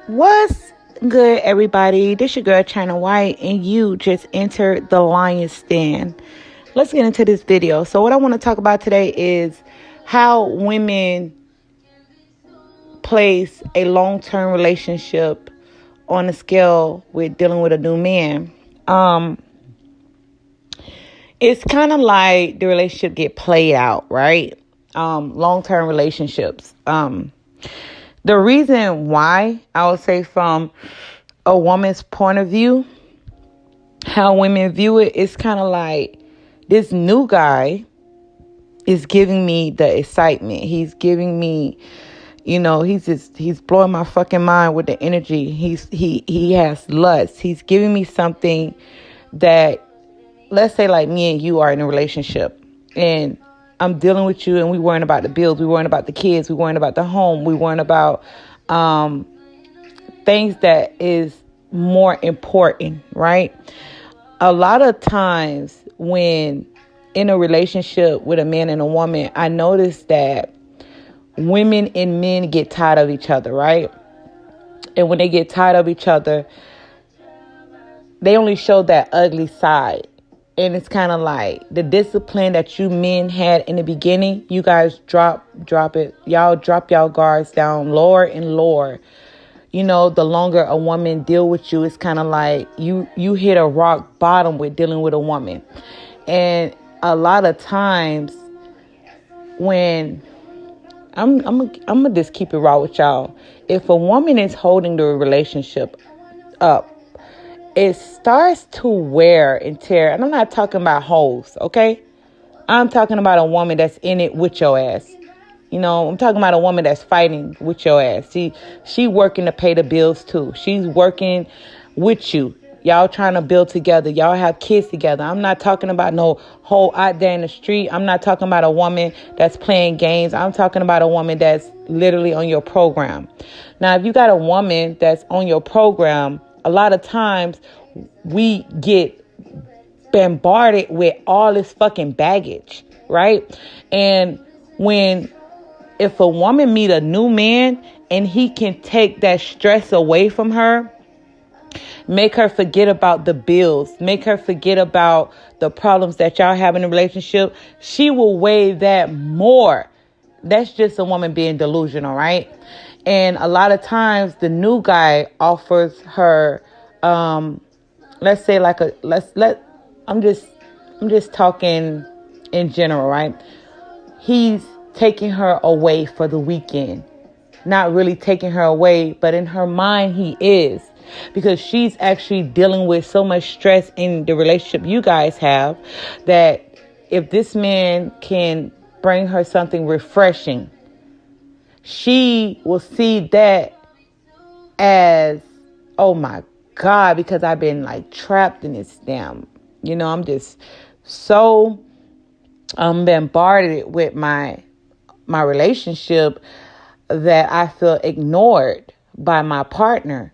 What's good, everybody? This your girl, China White, and you just entered the Lion's Den. Let's get into this video. So what I want to talk about today is how women place a long-term relationship on a scale with dealing with a new man. It's kind of like the relationship get played out, right? Long-term relationships. The reason why, I would say from a woman's point of view, how women view it, it's kind of like this new guy is giving me the excitement. He's giving me, he's blowing my fucking mind with the energy. He has lust. He's giving me something that, let's say like me and you are in a relationship and I'm dealing with you and we weren't about the bills. We weren't about the kids. We weren't about the home. We weren't about things that is more important, right? A lot of times when in a relationship with a man and a woman, I notice that women and men get tired of each other, right? And when they get tired of each other, they only show that ugly side. And it's kind of like the discipline that you men had in the beginning, you guys drop it. Y'all drop y'all guards down lower and lower. You know, the longer a woman deal with you, it's kind of like you hit a rock bottom with dealing with a woman. And a lot of times when I'm gonna just keep it raw with y'all. If a woman is holding the relationship up, it starts to wear and tear. And I'm not talking about hoes, okay? I'm talking about a woman that's in it with your ass. You know, I'm talking about a woman that's fighting with your ass. She working to pay the bills too. She's working with you. Y'all trying to build together. Y'all have kids together. I'm not talking about no hoe out there in the street. I'm not talking about a woman that's playing games. I'm talking about a woman that's literally on your program. Now, if you got a woman that's on your program, a lot of times we get bombarded with all this fucking baggage, right? And if a woman meet a new man and he can take that stress away from her, make her forget about the bills, make her forget about the problems that y'all have in a relationship, she will weigh that more. That's just a woman being delusional, right? And a lot of times the new guy offers her, let's say like I'm just talking in general, right? He's taking her away for the weekend, not really taking her away, but in her mind he is, because she's actually dealing with so much stress in the relationship you guys have that if this man can bring her something refreshing, she will see that as, oh my God, because I've been like trapped in this damn, I'm just so bombarded with my relationship that I feel ignored by my partner.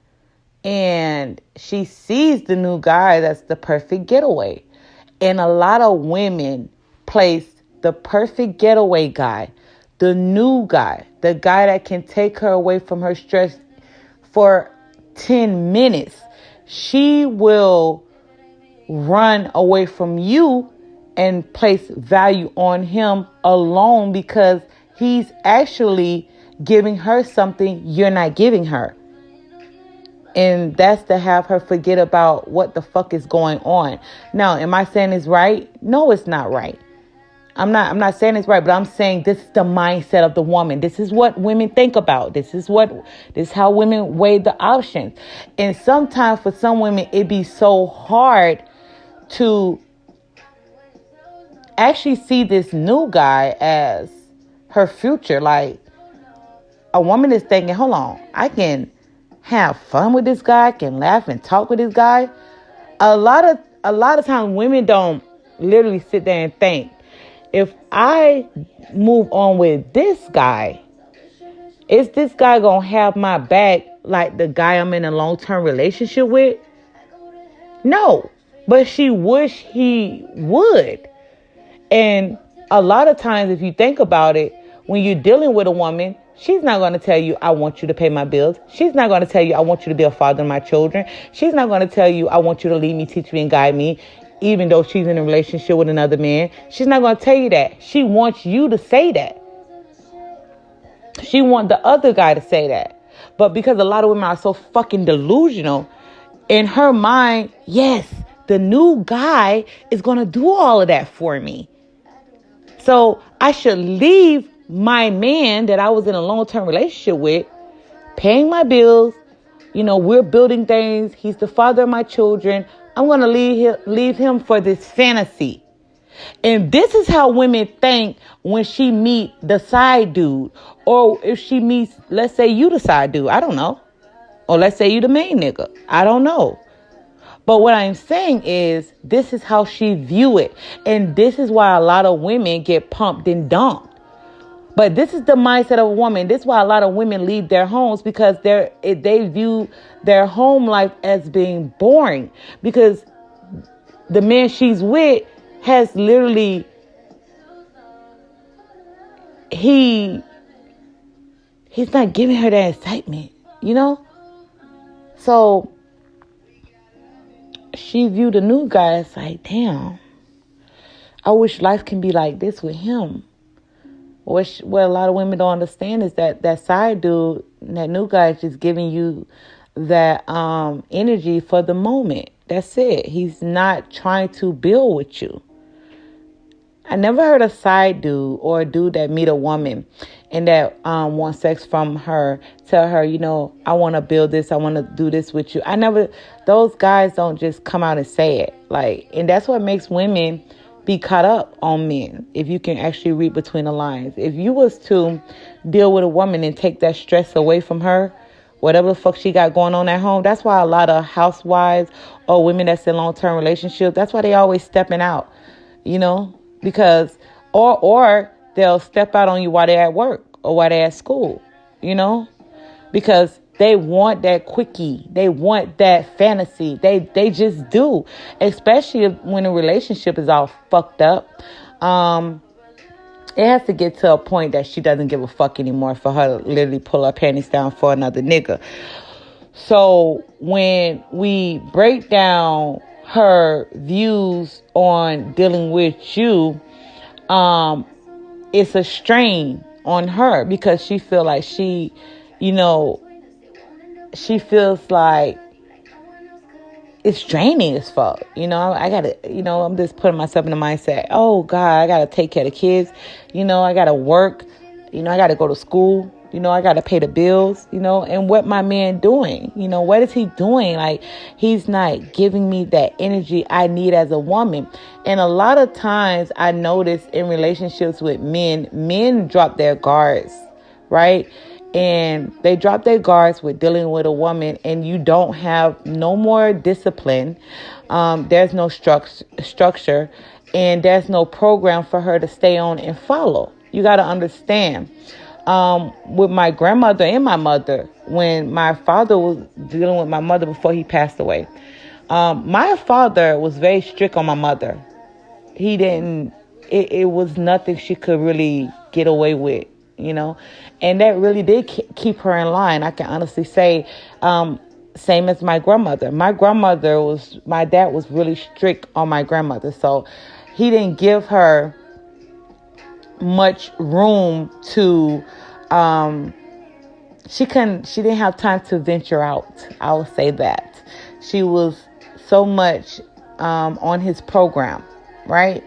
And she sees the new guy that's the perfect getaway. And a lot of women place the perfect getaway guy, the new guy, the guy that can take her away from her stress for 10 minutes. She will run away from you and place value on him alone because he's actually giving her something you're not giving her. And that's to have her forget about what the fuck is going on. Now, am I saying it's right? No, it's not right. I'm not saying it's right, but I'm saying this is the mindset of the woman. This is what women think about. This is how women weigh the options. And sometimes for some women, it be so hard to actually see this new guy as her future. Like, a woman is thinking, hold on, I can have fun with this guy, I can laugh and talk with this guy. A lot of times women don't literally sit there and think, if I move on with this guy, is this guy gonna have my back like the guy I'm in a long-term relationship with? No, but she wish he would. And a lot of times, if you think about it, when you're dealing with a woman, She's not going to tell you, I want you to pay my bills. She's not going to tell you, I want you to be a father to my children. She's not going to tell you, I want you to lead me, teach me, and guide me, even though she's in a relationship with another man. She's not going to tell you that. She wants you to say that. She wants the other guy to say that. But because a lot of women are so fucking delusional, in her mind, yes, the new guy is going to do all of that for me. So I should leave my man that I was in a long-term relationship with, paying my bills. We're building things. He's the father of my children. I'm going to leave him for this fantasy. And this is how women think when she meet the side dude. Or if she meets, let's say you the side dude. I don't know. Or let's say you the main nigga. I don't know. But what I'm saying is this is how she view it. And this is why a lot of women get pumped and dumped. But this is the mindset of a woman. This is why a lot of women leave their homes, because they view their home life as being boring. Because the man she's with has literally, he's not giving her that excitement, So she viewed the new guy as like, damn, I wish life can be like this with him. What a lot of women don't understand is that side dude, that new guy, is just giving you that energy for the moment. That's it. He's not trying to build with you. I never heard a side dude or a dude that meet a woman and that wants sex from her tell her, I want to build this. I want to do this with you. Those guys don't just come out and say it. And that's what makes women be caught up on men, if you can actually read between the lines. If you was to deal with a woman and take that stress away from her, whatever the fuck she got going on at home, that's why a lot of housewives or women that's in long-term relationships, that's why they always stepping out, because, or they'll step out on you while they're at work or while they're at school, because they want that quickie. They want that fantasy. They just do, especially when a relationship is all fucked up. It has to get to a point that she doesn't give a fuck anymore for her to literally pull her panties down for another nigga. So when we break down her views on dealing with you, it's a strain on her because she feel like she feels like it's draining as fuck. I gotta, I'm just putting myself in the mindset, oh God, I gotta take care of the kids. I gotta work. I gotta go to school. I gotta pay the bills, and what my man doing? What is he doing? Like, he's not giving me that energy I need as a woman. And a lot of times I notice in relationships with men drop their guards, right? And they drop their guards with dealing with a woman, and you don't have no more discipline. There's no structure, and there's no program for her to stay on and follow. You got to understand. With my grandmother and my mother, when my father was dealing with my mother before he passed away, my father was very strict on my mother. He didn't, it was nothing she could really get away with, and that really did keep her in line. I can honestly say, same as my grandmother. My dad was really strict on my grandmother. So he didn't give her much room to, she didn't have time to venture out. I will say that. She was so much on his program, right?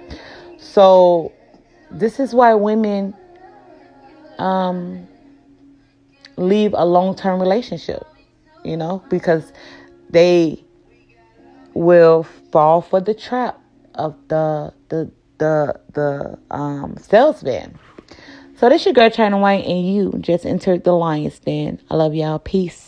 So this is why women leave a long-term relationship, because they will fall for the trap of the salesman. So this your girl China White, and you just entered the lion's den. I love y'all. Peace.